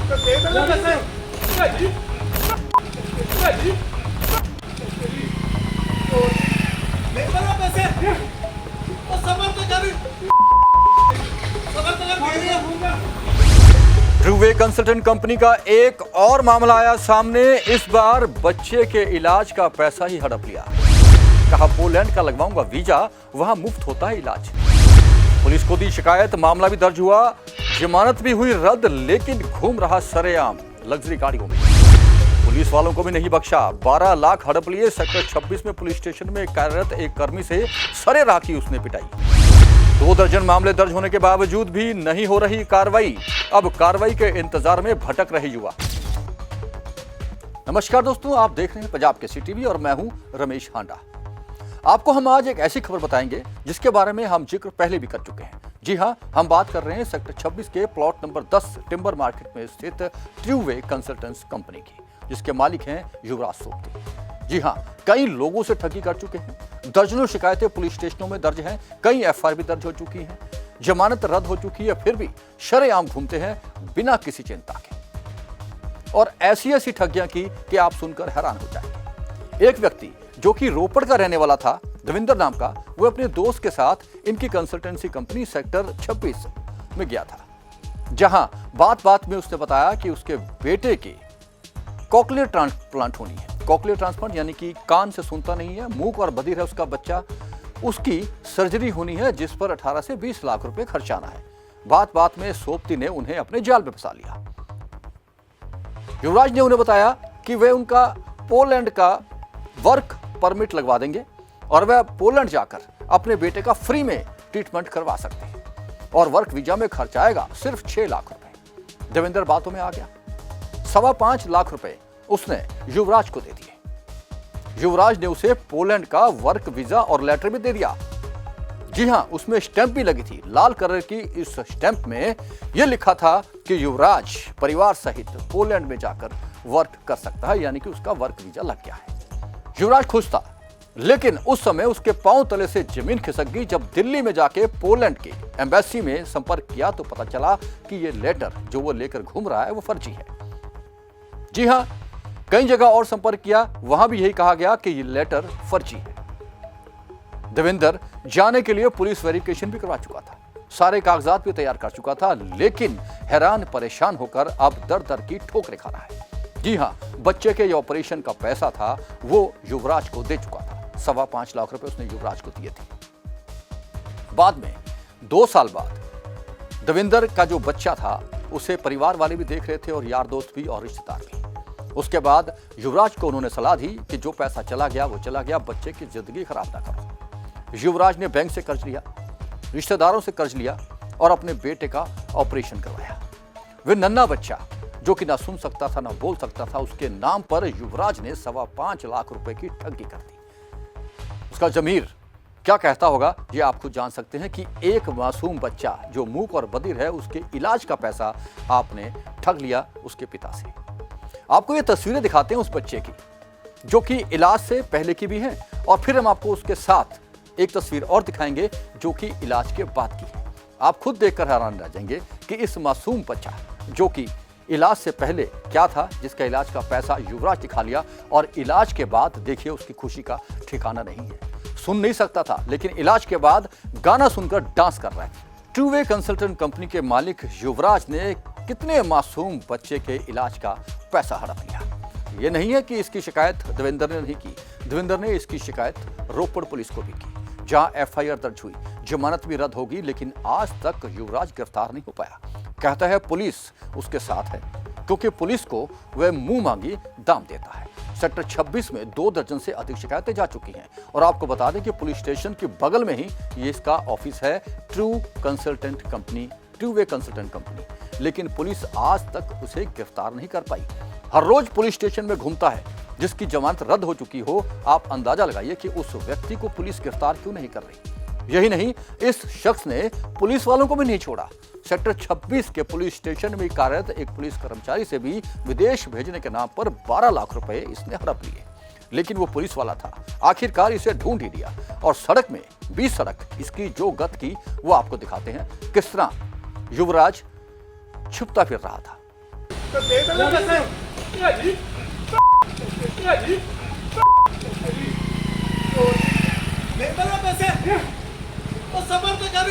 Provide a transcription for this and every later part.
ट्रूवे consultant company का एक और मामला आया सामने। इस बार बच्चे के इलाज का पैसा ही हड़प लिया। कहा पोलैंड का लगवाऊंगा वीजा, वहां मुफ्त होता है इलाज। पुलिस को दी शिकायत, मामला भी दर्ज हुआ, जमानत भी हुई रद्द, लेकिन घूम रहा सरेआम लग्जरी गाड़ियों में। पुलिस वालों को भी नहीं बख्शा, 12 लाख हड़प लिए। सेक्टर 26 में पुलिस स्टेशन में कार्यरत एक कर्मी से सरेराह की उसने पिटाई। 2 दर्जन मामले दर्ज होने के बावजूद भी नहीं हो रही कार्रवाई। अब कार्रवाई के इंतजार में भटक रहे युवा। नमस्कार दोस्तों, आप देख रहे हैं पंजाब केसरी टीवी और मैं हूं रमेश हांडा। आपको हम आज एक ऐसी खबर बताएंगे जिसके बारे में हम जिक्र पहले भी कर चुके हैं। जी हां, हम बात कर रहे हैं सेक्टर 26 के प्लॉट नंबर 10 टिम्बर मार्केट में स्थित ट्रूवे कंसल्टेंट्स कंपनी की, जिसके मालिक हैं युवराज सोपती। जी हां, कई लोगों से ठगी कर चुके हैं। दर्जनों शिकायतें पुलिस स्टेशनों में दर्ज हैं, कई एफआईआर भी दर्ज हो चुकी हैं, जमानत रद्द हो चुकी है, फिर भी शरेआम घूमते हैं बिना किसी चिंता के। और ऐसी ऐसी ठगियां की कि आप सुनकर हैरान हो जाएंगे। एक व्यक्ति जो कि रोपड़ का रहने वाला था, दविंदर नाम का, वो अपने दोस्त के साथ इनकी कंसल्टेंसी कंपनी सेक्टर 26 में गया था, जहां बात बात में उसने बताया कि उसके बेटे की कॉकलियर ट्रांसप्लांट होनी है। कॉकलियर ट्रांसप्लांट यानी कि कान से सुनता नहीं है, मूक और बधिर है उसका बच्चा, उसकी सर्जरी होनी है जिस पर 18 से 20 लाख रुपए खर्च आना है। बात बात में सोपती ने उन्हें अपने जाल में फंसा लिया। युवराज ने उन्हें बताया कि वे उनका पोलैंड का वर्क परमिट लगवा देंगे और वह पोलैंड जाकर अपने बेटे का फ्री में ट्रीटमेंट करवा सकते हैं और वर्क वीजा में खर्च आएगा सिर्फ 6 लाख रुपए। देवेंद्र बातों में आ गया। 5.25 लाख रुपए उसने युवराज को दे दिए। युवराज ने उसे पोलैंड का वर्क वीजा और लेटर भी दे दिया। जी हां, उसमें स्टैंप भी लगी थी। लाल कलर की इस स्टैंप में यह लिखा था कि युवराज परिवार सहित पोलैंड में जाकर वर्क कर सकता है, यानी कि उसका वर्क वीजा लग गया है। युवराज खुश था, लेकिन उस समय उसके पांव तले से जमीन खिसक गई जब दिल्ली में जाके पोलैंड की एम्बेसी में संपर्क किया तो पता चला कि यह लेटर जो वो लेकर घूम रहा है वो फर्जी है। जी हां, कई जगह और संपर्क किया, वहां भी यही कहा गया कि यह लेटर फर्जी है। देवेंद्र जाने के लिए पुलिस वेरिफिकेशन भी करवा चुका था, सारे कागजात भी तैयार कर चुका था, लेकिन हैरान परेशान होकर अब दर दर की ठोकरें खा रहा है। जी हां, बच्चे के ऑपरेशन का पैसा था वो युवराज को दे चुका था। 5.25 लाख रुपए उसने युवराज को दिए थे। बाद में 2 साल बाद देवेंद्र का जो बच्चा था उसे परिवार वाले भी देख रहे थे और यार दोस्त भी और रिश्तेदार भी। उसके बाद युवराज को उन्होंने सलाह दी कि जो पैसा चला गया वो चला गया, बच्चे की जिंदगी खराब ना करो। युवराज ने बैंक से कर्ज लिया, रिश्तेदारों से कर्ज लिया और अपने बेटे का ऑपरेशन करवाया। वे नन्हा बच्चा जो कि ना सुन सकता था ना बोल सकता था, उसके नाम पर युवराज ने 5.25 लाख रुपए की ठगी कर दी। उसका जमीर क्या कहता होगा ये आप खुद जान सकते हैं कि एक मासूम बच्चा जो मूक और बधिर है, उसके इलाज का पैसा आपने ठग लिया उसके पिता से। आपको ये तस्वीरें दिखाते हैं उस बच्चे की जो कि इलाज से पहले की भी है, और फिर हम आपको उसके साथ एक तस्वीर और दिखाएंगे जो कि इलाज के बाद की है। आप खुद देखकर हैरान रह जाएंगे कि इस मासूम बच्चा जो कि इलाज से पहले क्या था, जिसका इलाज का पैसा युवराज दिखा लिया, और इलाज के बाद देखिए उसकी खुशी का ठिकाना नहीं है। सुन नहीं सकता था, लेकिन इलाज के बाद गाना सुनकर डांस कर रहा है। ट्रूवे कंसल्टेंट कंपनी के मालिक युवराज ने कितने मासूम बच्चे के इलाज का पैसा हड़प लिया। ये नहीं है कि इसकी शिकायत देवेंद्र ने नहीं की, देवेंद्र ने इसकी शिकायत रोपड़ पुलिस को भी की, जहां एफआईआर दर्ज हुई, जमानत भी रद्द होगी, लेकिन आज तक युवराज गिरफ्तार नहीं हो पाया। कहता है पुलिस उसके साथ है, क्योंकि पुलिस को वह मुंह मांगी दाम देता है। सेक्टर 26 में 2 दर्जन से अधिक शिकायतें जा चुकी हैं, और आपको बता दें कि पुलिस स्टेशन के बगल में ही ये इसका ऑफिस है, ट्रूवे कंसल्टेंट कंपनी, लेकिन पुलिस आज तक उसे गिरफ्तार नहीं कर पाई। हर रोज पुलिस स्टेशन में घूमता है, जिसकी जमानत रद्द हो चुकी हो। आप अंदाजा लगाइए कि उस व्यक्ति को पुलिस गिरफ्तार क्यों नहीं कर रही। यही नहीं, इस शख्स ने पुलिस वालों को भी नहीं छोड़ा। सेक्टर 26 के पुलिस स्टेशन में कार्यरत एक पुलिस कर्मचारी से भी विदेश भेजने के नाम पर 12 लाख रुपए इसने हड़प लिए, लेकिन वो पुलिस वाला था। आखिरकार इसे ढूंढ ही लिया, और सड़क में 20 सड़क इसकी जो गत की वो आपको दिखाते हैं, किस तरह युवराज छुपता फिर रहा था। तो दे दो ना पैसे। ये जी दे दो ना पैसे। तो सबर तो कर,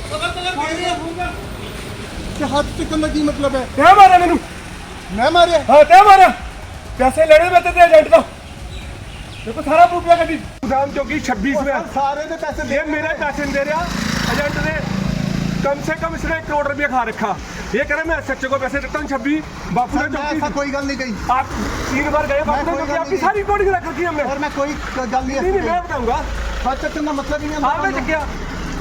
सबर तो कर, दे रही है। कि हाथ चिकन का की मतलब है? क्या मारा मैनू? मैं मारे? हाँ क्या मारा? पैसे लेने में तेरे एजेंट का देखो सारा प्रूफ है कभी दाम चौकी 26 में सारे ने पैसे ये मेरे पैसे नहीं दे रहा एजेंट ने कम से कम इसने 1 करोड़ रुपया खा रखा ये कह रहे मैं सच्चे को पैसे देता हूँ 26 बापू ने ऐसा चौकी कोई गल नहीं कही आप 3 बार गए बापू ने चौकी आपकी सारी रिकॉर्डिंग रख रखी हमने और मैं कोई गल नहीं नहीं मैं बताऊंगा हाथ चक्कर का मतलब ही नहीं हाँ मैं चक्किया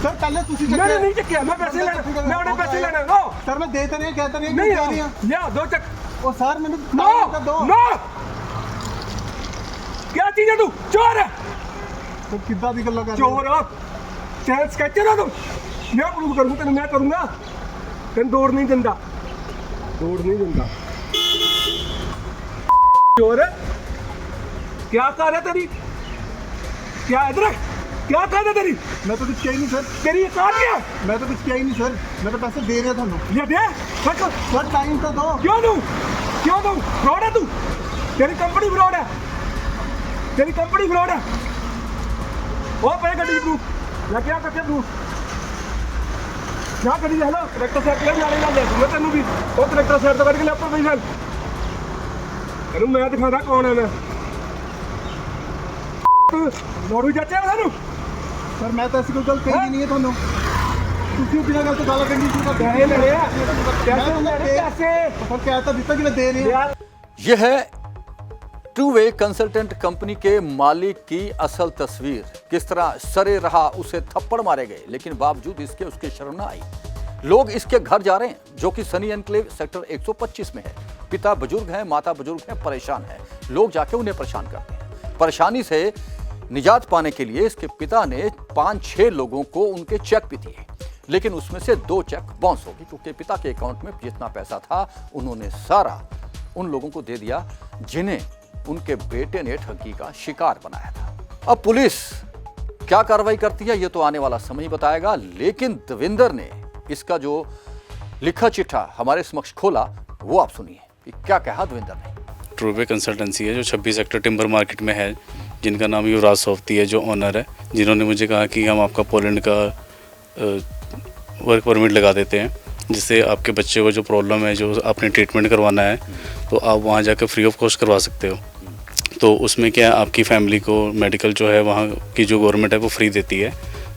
सर पहले तुसी मैंने नहीं चक्किया मैं पैसे लेना मैं उन्हें पैसे लेना नो सर मैं देते नहीं कहते नहीं नहीं दे रही हूं या दो चक ओ सर मैंने नो दो नो क्या चीज है तू चोर है तो कितना भी गल्ला कर चोर हो चैन स्केचर हो तुम मैं प्रूव करूंगा तेन मैं करूंगा तेन दौड़ नहीं दिंदा चोर है क्या कर है तेरी क्या इधर क्या कर है तेरी मैं तो कुछ किया ही नहीं सर तेरी कार क्या मैं तो कुछ किया ही नहीं सर मैं तो पैसे दे रहा था ये दे सर टाइम तो दो क्यों दूं फ्रॉड है तू तेरी कंपनी फ्रॉड है वो पे गड्डी प्रूफ या क्या करके प्रूफ क्या करी हेलो ट्रैक्टर साइड ले जाने लग जाए मैं तेनू भी वो ट्रैक्टर साइड तो करके ले ऊपर बैठ चल तेनू मैं दिखादा कौन है मैं लोड़ू चाचा थानू सर मैं तो ऐसी कोई गल कही नहीं है थानू तुसी बिना गल तो गाला कहीं शुरू कर पैसे ले पैसे सर क्या था दिता कि मैं दे रही हूं यह है टू वे कंसल्टेंट कंपनी के मालिक की असल तस्वीर। किस तरह सरे रहा, उसे थप्पड़ मारे गए, लेकिन बावजूद इसके उसके शर्म न आई। लोग इसके घर जा रहे हैं जो कि सनी एनक्लेव सेक्टर 125 में है। पिता बुजुर्ग हैं, माता बुजुर्ग हैं, परेशान हैं। लोग जाके उन्हें परेशान करते हैं। परेशानी से निजात पाने के लिए इसके पिता ने 5-6 लोगों को उनके चेक भी दिए, लेकिन उसमें से 2 चेक बाउंस हो गए क्योंकि पिता के अकाउंट में जितना पैसा था उन्होंने सारा उन लोगों को दे दिया जिन्हें उनके बेटे ने ठगी का शिकार बनाया था। अब पुलिस क्या कार्रवाई करती है ये तो आने वाला समय ही बताएगा, लेकिन देवेंद्र ने इसका जो लिखा चिट्ठा हमारे समक्ष खोला वो आप सुनिए कि क्या कहा देवेंद्र ने। टू वे कंसल्टेंसी है जो 26 सेक्टर टिम्बर मार्केट में है, जिनका नाम युवराज सोफ्ती है, जो ओनर है, जिन्होंने मुझे कहा कि हम आपका पोलैंड का वर्क परमिट लगा देते हैं, जिससे आपके बच्चे को जो प्रॉब्लम है, जो आपने ट्रीटमेंट करवाना है, तो आप वहाँ जाकर फ्री ऑफ कॉस्ट करवा सकते हो। तो उसमें क्या है, आपकी फैमिली को मेडिकल जो है वहाँ की जो गवर्नमेंट है वो फ्री देती है।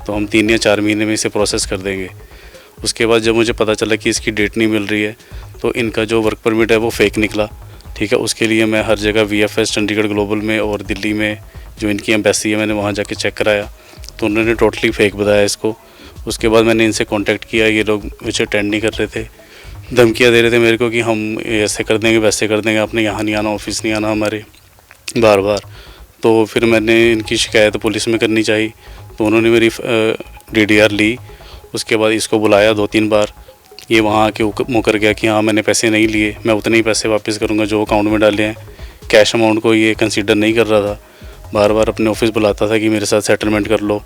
तो हम 3 या 4 महीने में इसे प्रोसेस कर देंगे। उसके बाद जब मुझे पता चला कि इसकी डेट नहीं मिल रही है, तो इनका जो वर्क परमिट है वो फेक निकला। ठीक है, उसके लिए मैं हर जगह VFS चंडीगढ़ ग्लोबल में और दिल्ली में जो इनकी एम्बेसी है, मैंने वहाँ जाके चेक कराया, तो उन्होंने टोटली फेक बताया इसको। उसके बाद मैंने इनसे कांटेक्ट किया, ये लोग मुझे अटेंड नहीं कर रहे थे, धमकियाँ दे रहे थे मेरे को कि हम ऐसे कर देंगे, वैसे कर देंगे, आपने यहाँ नहीं आना, ऑफिस नहीं आना हमारे, बार बार। तो फिर मैंने इनकी शिकायत पुलिस में करनी चाहिए, तो उन्होंने मेरी DDR ली। उसके बाद इसको बुलाया 2-3 बार, ये वहाँ आके मुकर गया कि हाँ मैंने पैसे नहीं लिए, मैं उतने ही पैसे वापस करूँगा जो अकाउंट में डाले हैं। कैश अमाउंट को ये कंसीडर नहीं कर रहा था, बार बार अपने ऑफिस बुलाता था कि मेरे साथ सेटलमेंट कर लो।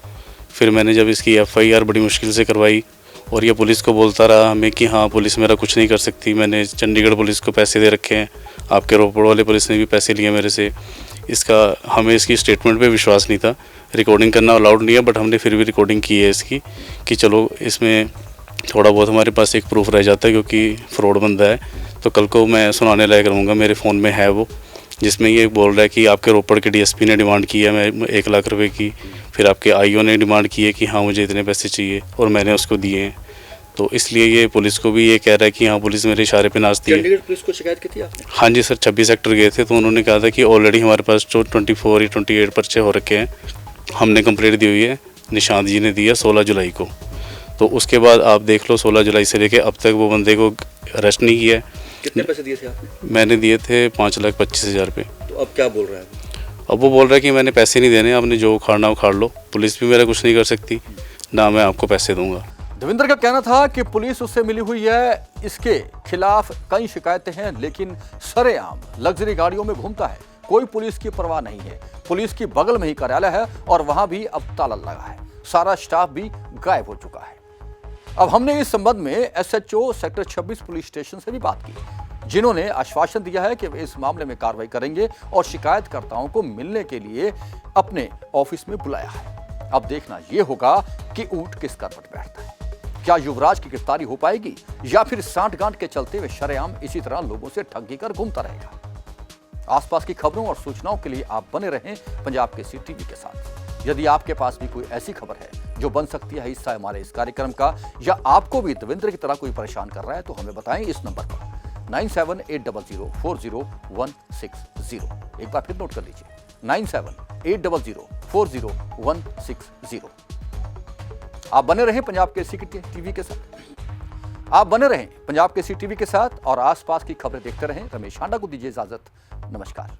फिर मैंने जब इसकी FIR बड़ी मुश्किल से करवाई और ये पुलिस को बोलता रहा हमें कि हाँ पुलिस मेरा कुछ नहीं कर सकती, मैंने चंडीगढ़ पुलिस को पैसे दे रखे हैं, आपके रोपड़ वाले पुलिस ने भी पैसे लिए मेरे से। हमें इसकी स्टेटमेंट पे विश्वास नहीं था। रिकॉर्डिंग करना अलाउड नहीं है, बट हमने फिर भी रिकॉर्डिंग की है इसकी कि चलो इसमें थोड़ा बहुत हमारे पास एक प्रूफ रह जाता है, क्योंकि फ्रॉड बंदा है। तो कल को मैं सुनाने लायक रहूँगा, मेरे फ़ोन में है वो, जिसमें ये बोल रहा है कि आपके रोपड़ के DSP ने डिमांड की है मैं 1 लाख रुपए की, फिर आपके IO ने डिमांड की है कि हाँ मुझे इतने पैसे चाहिए और मैंने उसको दिए हैं। तो इसलिए ये पुलिस को भी ये कह रहा है कि हाँ पुलिस मेरे इशारे पे नाचती है। चंडीगढ़ पुलिस को शिकायत की थी आपने? हाँ जी सर, 26 सेक्टर गए थे, तो उन्होंने कहा था कि ऑलरेडी हमारे पास जो 24 या 28 पर्चे हो रखे हैं, हमने कंप्लेंट दी हुई है, निशांत जी ने दी है 16 जुलाई को। तो उसके बाद आप देख लो 16 जुलाई से लेके अब तक वो बंदे को अरेस्ट नहीं किया है। कितने पैसे दिए थे आपने? मैंने दिए थे 5,25,000 रुपये। तो अब क्या बोल रहा है? अब वो बोल रहा है कि मैंने पैसे नहीं देने, आपने जो उखाड़ना उखाड़ लो, पुलिस भी मेरा कुछ नहीं कर सकती, ना मैं आपको पैसे दूंगा। देवेंद्र का कहना था कि पुलिस उससे मिली हुई है, इसके खिलाफ कई शिकायतें हैं, लेकिन सरेआम लग्जरी गाड़ियों में घूमता है, कोई पुलिस की परवाह नहीं है। पुलिस की बगल में ही कार्यालय है और वहां भी अब ताला लगा है, सारा स्टाफ भी गायब हो चुका है। अब हमने इस संबंध में एसएचओ सेक्टर 26 पुलिस स्टेशन से भी बात की, जिन्होंने आश्वासन दिया है कि वे इस मामले में कार्रवाई करेंगे और शिकायतकर्ताओं को मिलने के लिए अपने ऑफिस में बुलाया है। अब देखना यह होगा कि ऊंट किस करवट बैठता है। क्या युवराज की गिरफ्तारी हो पाएगी या फिर सांठगांठ के चलते हुए शरेआम इसी तरह लोगों से ठगी कर घूमता रहेगा? आसपास की खबरों और सूचनाओं के लिए आप बने रहें पंजाब केसरी टीवी के साथ। यदि आपके पास भी कोई ऐसी खबर है जो बन सकती है हिस्सा हमारे इस कार्यक्रम का, या आपको भी देवेंद्र की तरह कोई परेशान कर रहा है, तो हमें बताएं इस नंबर पर 9780040160। एक बार फिर नोट कर लीजिए, 9780040160। आप बने रहें पंजाब केसरी टीवी के साथ। आप बने रहें पंजाब केसरी टीवी के साथ और आसपास की खबरें देखते रहें। रमेश हांडा को दीजिए इजाजत। नमस्कार।